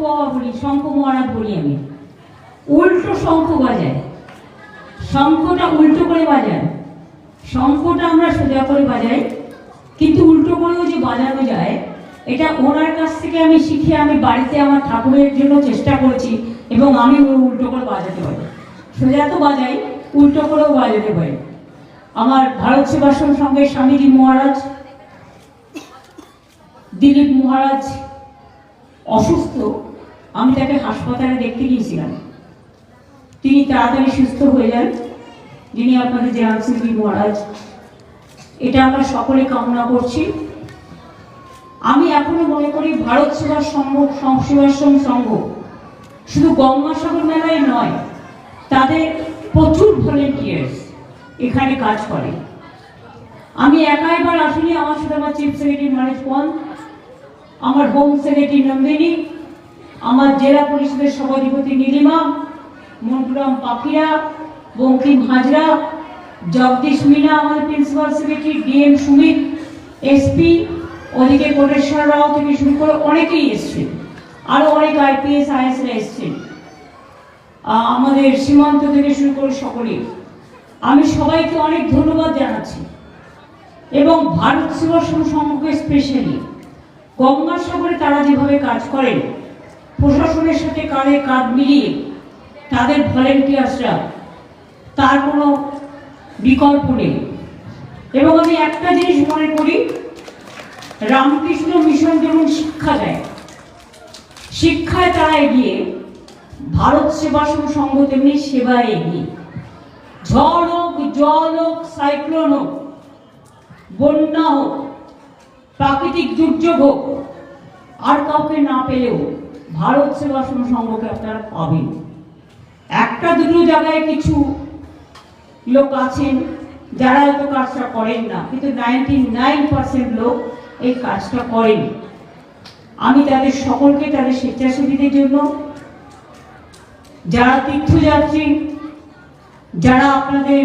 বাবা বলি, শঙ্খ মহারাজ বলি আমি। উল্টো শঙ্খ বাজায়, শঙ্খটা উল্টো করে বাজায়। শঙ্খটা আমরা সোজা করে বাজাই, কিন্তু উল্টো করেও যে বাজানো যায়, এটা ওনার কাছ থেকে আমি শিখে আমি বাড়িতে আমার ঠাকুরের জন্য চেষ্টা করেছি, এবং আমি উল্টো করে বাজাতে পারি। সোজা তো বাজাই, উল্টো করেও বাজাতে পারি। আমার ভারত সেবাশ্রম সঙ্গে স্বামীজি মহারাজ, দিলীপ মহারাজ অসুস্থ, আমি তাকে হাসপাতালে দেখতে গিয়েছিলাম। তিনি তাড়াতাড়ি সুস্থ হয়ে যান, যিনি আপনাদের জেনারেল সেক্রেটারি মহারাজ। এটা আমরা সকলে কামনা করছি। আমি এখনো মনে করি ভারত সেবাশ্রম সংঘ শুধু গঙ্গাসাগর মেলায় নয়, তাদের প্রচুর ভলেন্টিয়ার্স এখানে কাজ করে। আমি একা এবার আসিনি, আমার সাথে আমার চিফ সেক্রেটারি মানিক পন, আমার হোম সেক্রেটারি নন্দিনী, আমার জেলা পরিষদের সভাধিপতি নীলিমা, মন্টুরাম পাখিরা, বঙ্কিম হাজরা, জগদীশ মিনা, আমাদের principal secretary, DM Sumit, SP, ওদিকে কোটেশ্বর রাও থেকে শুরু করে অনেকেই এসছেন, আরও অনেক আইপিএস আইএসরা এসছেন, আমাদের সীমান্ত থেকে শুরু করে সকলেই। আমি সবাইকে অনেক ধন্যবাদ জানাচ্ছি। এবং ভারত সেবাশ্রম সংঘকে স্পেশালি গঙ্গাসাগরে তারা যেভাবে কাজ করেন, প্রশাসনের সাথে কাঁধে কাঁধ মিলিয়ে তাদের ভলেন্টিয়ার্সরা, তার কোনো বিকল্প নেই। এবং আমি একটা জিনিস মনে করি, রামকৃষ্ণ মিশন যেমন শিক্ষা দেয়, শিক্ষায় তারা এগিয়ে, ভারত সেবাশ্রম সংঘ তেমনি সেবায় এগিয়ে। ঝড় হোক, জল হোক, সাইক্লোন হোক, বন্যা হোক, প্রাকৃতিক দুর্যোগ হোক, আর কাউকে না পেলেও ভারত সেবাশ্রম সংঘকে আপনারা পাবেন। একটা দুটো জায়গায় কিছু লোক আছেন যারা হয়তো কাজটা করেন না, কিন্তু 99% লোক এই কাজটা করেন। আমি তাদের সকলকে, তাদের স্বেচ্ছাসেবীদের জন্য, যারা তীর্থযাত্রী, যারা আপনাদের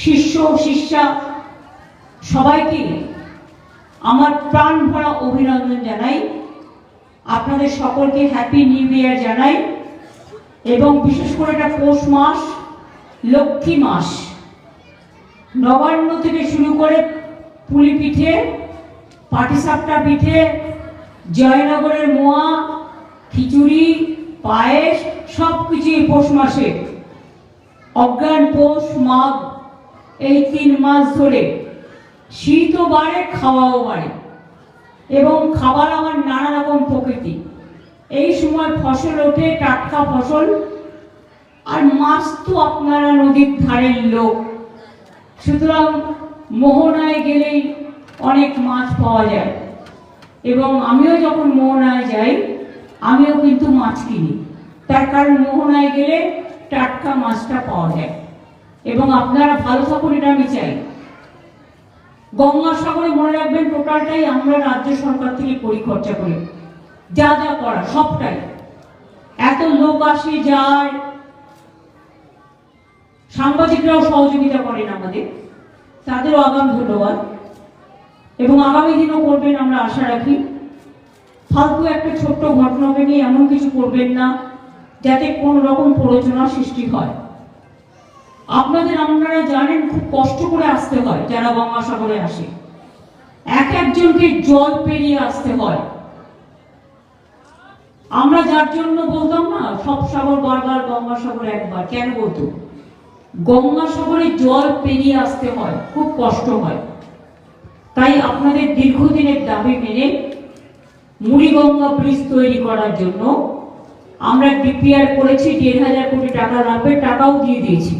শিষ্য শিষ্যা, সবাইকে আমার প্রাণ ভরা অভিনন্দন জানাই। আপনাদের সকলকে হ্যাপি নিউ ইয়ার জানাই। এবং বিশেষ করে এটা পৌষ মাস, লক্ষ্মী মাস, নবান্ন থেকে শুরু করে পুলি পিঠে, পাটিসাপটা পিঠে, জয়নগরের মোয়া, খিচুড়ি, পায়েস, সব কিছুই পৌষ মাসে। অজ্ঞান পৌষ মাঘ, এই 3 মাস ধরে শীতও বাড়ে, খাওয়াও বাড়ে, এবং খাবার আমার নানা রকম প্রকৃতি। এই সময় ফসল ওঠে, টাটকা ফসল, আর মাছ তো আপনারা নদীর ধারের লোক, সুতরাং মোহনায় গেলেই অনেক মাছ পাওয়া যায়। এবং আমিও যখন মোহনায় যাই, আমিও কিন্তু মাছ কিনি, তার কারণ মোহনায় গেলে টাটকা মাছটা পাওয়া যায়। এবং আপনারা ভালো থাকুন, এটা আমি চাই। গঙ্গাসাগরে মনে রাখবেন, টোটালটাই আমরা রাজ্য সরকার থেকে পরিখরচা করি, যা যা করা সবটাই। এত লোক আসে যায়, সাংবাদিকরাও সহযোগিতা করেন আমাদের, তাদেরও আগাম ধন্যবাদ। এবং আগামী দিনও করবেন আমরা আশা রাখি। ফালতু একটা ছোট্ট ঘটনাকে নিয়ে এমন কিছু করবেন না যাতে কোনো রকম প্ররোচনা সৃষ্টি হয়। আপনারা জানেন খুব কষ্ট করে আসতে হয় যারা গঙ্গাসাগরে আসে, এক একজনকে জল পেরিয়ে আসতে হয়। আমরা যার জন্য বলতাম না সব সাগর বারবার, গঙ্গাসাগর একবার, কেন বলতো? গঙ্গাসাগরে জল পেরিয়ে আসতে হয়, খুব কষ্ট হয়। তাই আপনাদের দীর্ঘদিনের দাবি মেনে মুড়িগঙ্গা ব্রিজ তৈরি করার জন্য আমরা ডিপিআর করেছি। 1,500 কোটি টাকা লাগবে, টাকাও দিয়ে দিয়েছি।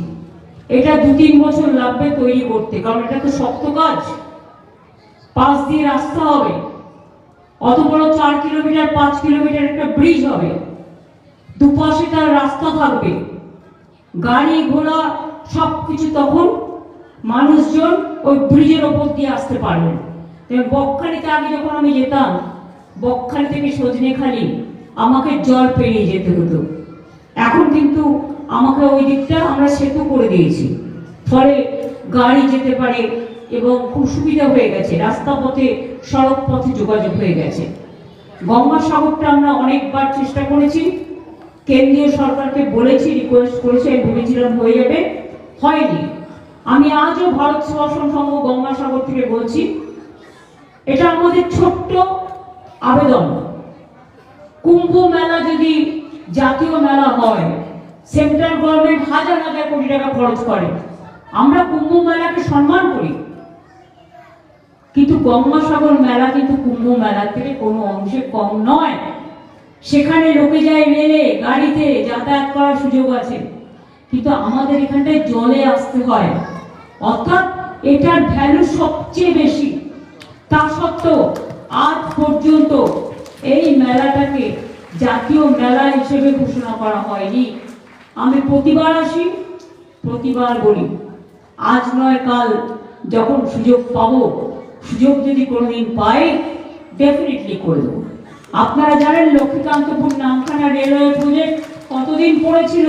এটা 2-3 বছর লাগবে তৈরি করতে, কারণ এটা তো শক্ত কাজ। পাশ দিয়ে রাস্তা হবে, অত বড় 4 কিলোমিটার 5 কিলোমিটার একটা ব্রিজ হবে, দুপাশে তার রাস্তা থাকবে, গাড়ি ঘোড়া সবকিছু, তখন মানুষজন ওই ব্রিজের ওপর দিয়ে আসতে পারবেন। বকখালিতে আগে যখন আমি যেতাম, বকখালি থেকে সজনেখালি আমাকে জল পেরিয়ে যেতে হতো। এখন কিন্তু আমাকে ওই দিকটা আমরা সেতু করে দিয়েছি, ফলে গাড়ি যেতে পারে এবং খুব সুবিধা হয়ে গেছে, রাস্তা পথে সড়ক পথে যোগাযোগ হয়ে গেছে। গঙ্গাসাগরটা আমরা অনেকবার চেষ্টা করেছি, কেন্দ্রীয় সরকারকে বলেছি, রিকোয়েস্ট করেছি, আমি ভেবেছিলাম হয়ে যাবে, হয়নি। আমি আজও ভারত সেবাশ্রম সংঘ গঙ্গাসাগর থেকে বলছি, এটা আমাদের ছোট্ট আবেদন। কুম্ভ মেলা যদি জাতীয় মেলা হয়, সেন্ট্রাল গভর্নমেন্ট হাজার হাজার কোটি টাকা খরচ করে, আমরা কুম্ভ মেলাকে সম্মান করি, কিন্তু গঙ্গাসাগর মেলা কিন্তু কুম্ভ মেলা থেকে কোনো অংশে কম নয়। সেখানে লোকে যায় রেলে, গাড়িতে যাতায়াত করার সুযোগ আছে, কিন্তু আমাদের এখানটায় জলে আসতে হয়, অর্থাৎ এটার ভ্যালু সবচেয়ে বেশি। তা সত্ত্বেও আজ পর্যন্ত এই মেলাটাকে জাতীয় মেলা হিসেবে ঘোষণা করা হয়নি। আমি প্রতিবার আসি, প্রতিবার বলি, আজ নয় কাল যখন সুযোগ পাবো, সুযোগ যদি কোনোদিন পাই, ডেফিনেটলি করে দেবো। আপনারা জানেন লক্ষ্মীকান্তপুর নামখানা রেলওয়ে প্রজেক্ট কতদিন পড়েছিল?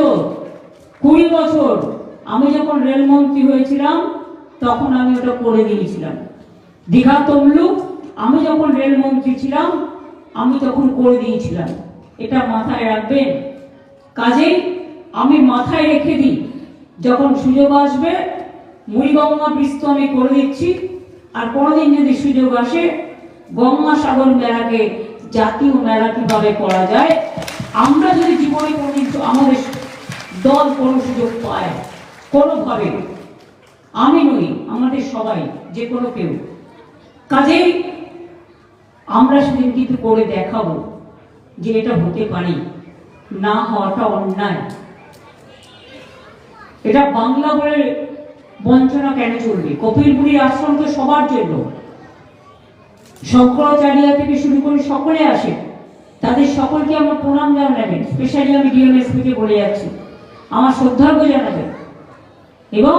20 বছর। আমি যখন রেলমন্ত্রী হয়েছিলাম তখন আমি ওটা করে দিয়েছিলাম। দীঘা তমলুক আমি যখন রেলমন্ত্রী ছিলাম আমি তখন করে দিয়েছিলাম। এটা মাথায় রাখবেন। কাজেই আমি মাথায় রেখে দিই, যখন সুযোগ আসবে মুড়িগঙ্গা ব্রিজ তো আমি করে দিচ্ছি, আর কোনোদিন যদি সুযোগ আসে গঙ্গাসাগর মেলাকে জাতীয় মেলা কিভাবে করা যায়, আমরা যদি জীবনে কোনোদিন আমাদের দল কোনো সুযোগ পায় কোনোভাবে, আমি নই, আমাদের সবাই, যে কোনো কেউ, কাজেই আমরা সেদিন কিন্তু করে দেখাবো যে এটা হতে পারে, না হওয়াটা অন্যায়। এটা বাংলা বলে বঞ্চনা কেন চলবে? কপিল মুনির আশ্রম তো সবার জন্য, শঙ্করাচার্য থেকে শুরু করে সকলে আসে, তাদের সকলকে আমার প্রণাম জানাবেন। স্পেশালি আমি ডিএমএসপি কে বলে যাচ্ছি, আমার শ্রদ্ধার্ঘ্য জানাবেন। এবং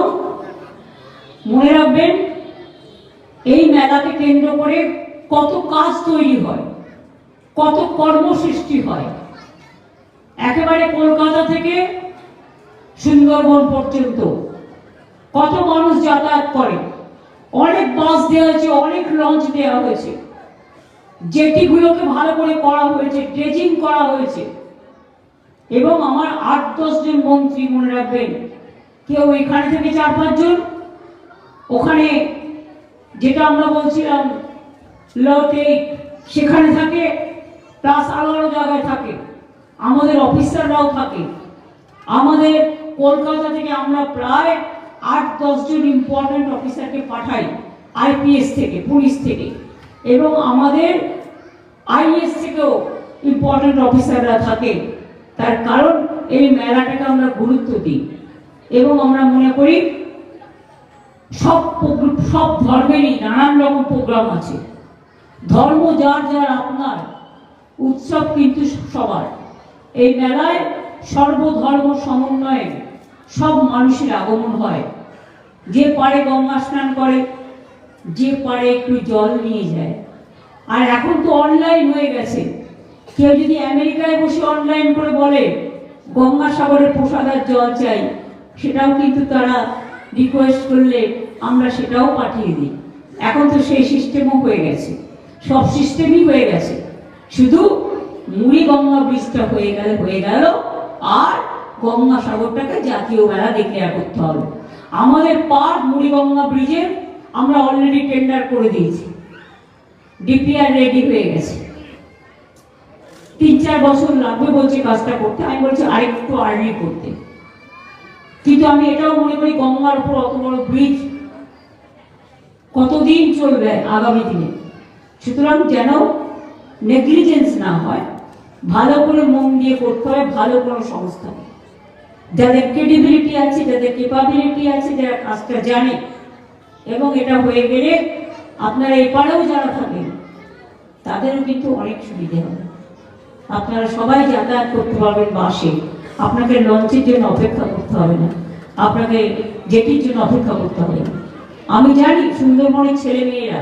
মনে রাখবেন, এই মেলাকে কেন্দ্র করে কত কাজ তৈরি হয়, কত কর্মসৃষ্টি হয়। একেবারে কলকাতা থেকে সুন্দরবন পর্যন্ত কত মানুষ যাতায়াত করে, অনেক বাস দেওয়া হয়েছে, অনেক লঞ্চ দেওয়া হয়েছে, জেটিগুলোকে ভালো করে করা হয়েছে, ড্রেজিং করা হয়েছে। এবং আমার 8-10 জন মন্ত্রী, মনে রাখবেন, কেউ এখানে থেকে 4-5 জন, ওখানে যেটা আমরা বলছিলাম লটে সেখানে থাকে, প্লাস আরো জায়গায় থাকে, আমাদের অফিসাররাও থাকে। আমাদের কলকাতা থেকে আমরা প্রায় 8-10 জন ইম্পর্টেন্ট অফিসারকে পাঠাই, আইপিএস থেকে, পুলিশ থেকে, এবং আমাদের আইএস থেকেও ইম্পর্টেন্ট অফিসাররা থাকে। তার কারণ এই মেলাটাকে আমরা গুরুত্ব দিই এবং আমরা মনে করি সব ধর্মেরই নানান রকম প্রোগ্রাম আছে। ধর্ম যার যার আপনার, উৎসব কিন্তু সবার। এই মেলায় সর্বধর্ম সমন্বয়ে সব মানুষের আগমন হয়। যে পারে গঙ্গা স্নান করে, যে পারে একটু জল নিয়ে যায়। আর এখন তো অনলাইন হয়ে গেছে, কেউ যদি আমেরিকায় বসে অনলাইন করে বলে গঙ্গাসাগরের প্রসাদের জল চাই, সেটাও কিন্তু তারা রিকোয়েস্ট করলে আমরা সেটাও পাঠিয়ে দিই। এখন তো সেই সিস্টেমও হয়ে গেছে, সব সিস্টেমই হয়ে গেছে। শুধু মুড়িগঙ্গা ব্রিজটা হয়ে গেল, আর গঙ্গাসাগরটাকে জাতীয় মেলা ডিক্লেয়ার করতে হবে। আমাদের পার্ট মুড়িগঙ্গা ব্রিজে আমরা অলরেডি টেন্ডার করে দিয়েছি, ডিপিআর রেডি হয়ে গেছে। 3-4 বছর লাগবে বলছে কাজটা করতে, আমি বলছি আরেকটু আর্লি করতে। কিন্তু আমি এটাও মনে করি গঙ্গার উপর অত বড় ব্রিজ কতদিন চলবে আগামী দিনে, সুতরাং যেন নেগলিজেন্স না হয়, ভালো করে মন দিয়ে করতে হয়। ভালো কোনো সংস্থা যাদের ক্রেডিবিলিটি আছে, যাদের ক্যাপাবিলিটি আছে, যারা কাজটা জানে, এবং এটা হয়ে গেলে আপনারা এপারেও যারা থাকেন তাদেরও কিন্তু অনেক সুবিধা হবে। আপনারা সবাই যাতায়াত করতে পারবেন বাসে, আপনাকে লঞ্চের জন্য অপেক্ষা করতে হবে না, আপনাকে জেটির জন্য অপেক্ষা করতে হবে না। আমি জানি সুন্দরবনের ছেলেমেয়েরা,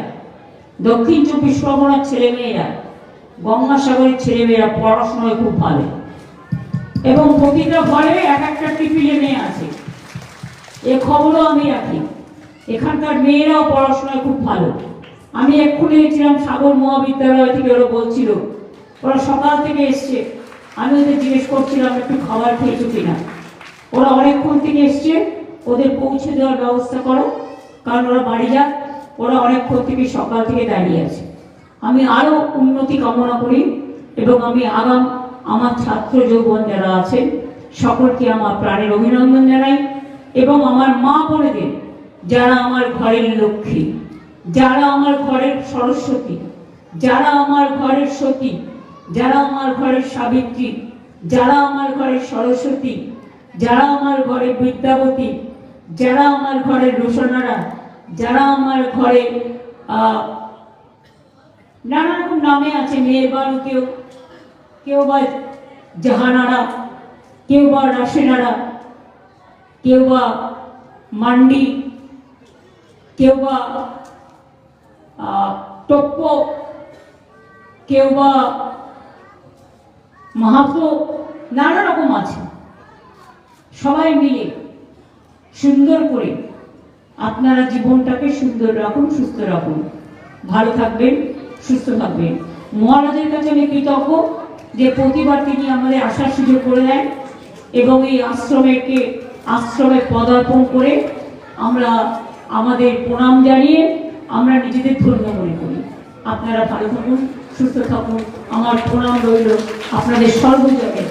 দক্ষিণ 24 পরগনার ছেলেমেয়েরা, গঙ্গাসাগরের ছেলেমেয়েরা পড়াশোনায় খুব ভালো, এবং প্রতিটা ঘরে এক একটা টিফিনে মেয়ে আছে, এ খবরও আমি রাখি। এখানকার মেয়েরাও পড়াশোনায় খুব ভালো। আমি এক্ষুনি দেখছিলাম সাগর মহাবিদ্যালয় থেকে ওরা বলছিল ওরা সকাল থেকে এসছে, আমি ওদের জিজ্ঞেস করছিলাম একটু খাবার খেয়েছো কিনা। ওরা অনেকক্ষণ থেকে এসছে, ওদের পৌঁছে দেওয়ার ব্যবস্থা করো, কারণ ওরা বাড়ি যাক, ওরা অনেকক্ষণ থেকে সকাল থেকে দাঁড়িয়ে আছে। আমি আরও উন্নতি কামনা করি এবং আমি আমার ছাত্র যৌবন যারা আছেন সকলকে আমার প্রাণের অভিনন্দন জানাই এবং আমার মা বোনেদের, যারা আমার ঘরের লক্ষ্মী, যারা আমার ঘরের সরস্বতী, যারা আমার ঘরের সতী, যারা আমার ঘরের সাবিত্রী, যারা আমার ঘরের সরস্বতী, যারা আমার ঘরের বিদ্যাবতী, যারা আমার ঘরের রোশনারা, যারা আমার ঘরে নানা রকম নামে আছে, মেহেরবানু, কেউ বা জাহানারা, কেউ বা রাশেনারা, কেউ বা মান্ডি, কেউ বা টপ্প, কেউ বা মাহাতো, নানা রকম আছে। সবাই মিলে সুন্দর করে আপনারা জীবনটাকে সুন্দর রাখুন, সুস্থ রাখুন, ভালো থাকবেন, সুস্থ থাকবেন। মহারাজের কাছে আমি কৃতজ্ঞ যে প্রতিবার তিনি আমাদের আসার সুযোগ করে দেন এবং এই আশ্রমে পদার্পণ করে আমরা আমাদের প্রণাম জানিয়ে আমরা নিজেদের ধন্য মনে করি। আপনারা ভালো থাকুন, সুস্থ থাকুন, আমার প্রণাম রইল আপনাদের সর্বজনের